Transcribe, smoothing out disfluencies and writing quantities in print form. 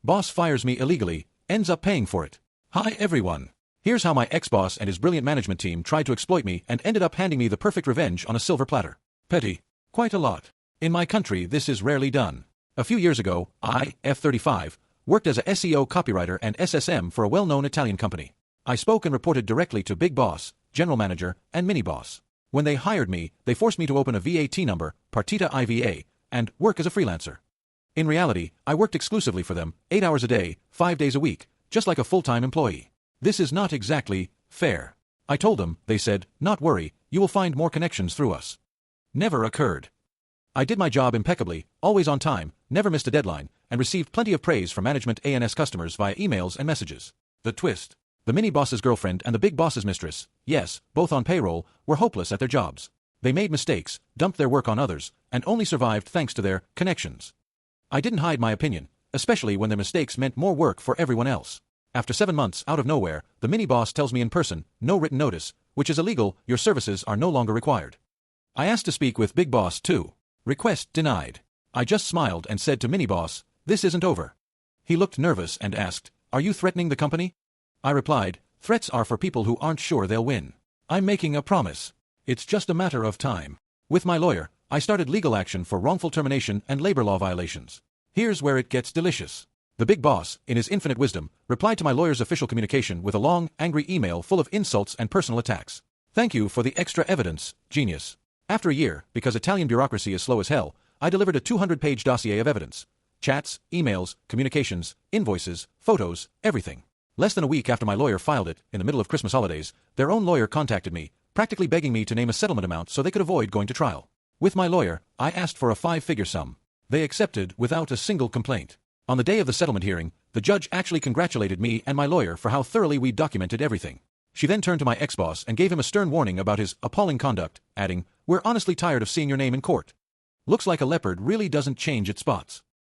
Boss fires me illegally, ends up paying for it. Hi everyone. Here's how my ex-boss and his brilliant management team tried to exploit me and ended up handing me the perfect revenge on a silver platter. Petty. Quite a lot. In my country this is rarely done. A few years ago, I, F35, worked as a SEO copywriter and SSM for a well-known Italian company. I spoke and reported directly to Big Boss, General Manager, and Mini Boss. When they hired me, they forced me to open a VAT number, Partita IVA, and work as a freelancer. In reality, I worked exclusively for them, 8 hours a day, 5 days a week, just like a full-time employee. This is not exactly fair. I told them, they said, not worry, you will find more connections through us. Never occurred. I did my job impeccably, always on time, never missed a deadline, and received plenty of praise from management ANS customers via emails and messages. The twist. The Mini Boss's girlfriend and the Big Boss's mistress, yes, both on payroll, were hopeless at their jobs. They made mistakes, dumped their work on others, and only survived thanks to their connections. I didn't hide my opinion, especially when their mistakes meant more work for everyone else. After 7 months, out of nowhere, the Mini Boss tells me in person, no written notice, which is illegal, your services are no longer required. I asked to speak with Big Boss too. Request denied. I just smiled and said to Mini Boss, this isn't over. He looked nervous and asked, are you threatening the company? I replied, threats are for people who aren't sure they'll win. I'm making a promise. It's just a matter of time. With my lawyer, I started legal action for wrongful termination and labor law violations. Here's where it gets delicious. The Big Boss, in his infinite wisdom, replied to my lawyer's official communication with a long, angry email full of insults and personal attacks. Thank you for the extra evidence, genius. After a year, because Italian bureaucracy is slow as hell, I delivered a 200-page dossier of evidence. Chats, emails, communications, invoices, photos, everything. Less than a week after my lawyer filed it, in the middle of Christmas holidays, their own lawyer contacted me, practically begging me to name a settlement amount so they could avoid going to trial. With my lawyer, I asked for a 5-figure sum. They accepted without a single complaint. On the day of the settlement hearing, the judge actually congratulated me and my lawyer for how thoroughly we documented everything. She then turned to my ex-boss and gave him a stern warning about his appalling conduct, adding, we're honestly tired of seeing your name in court. Looks like a leopard really doesn't change its spots.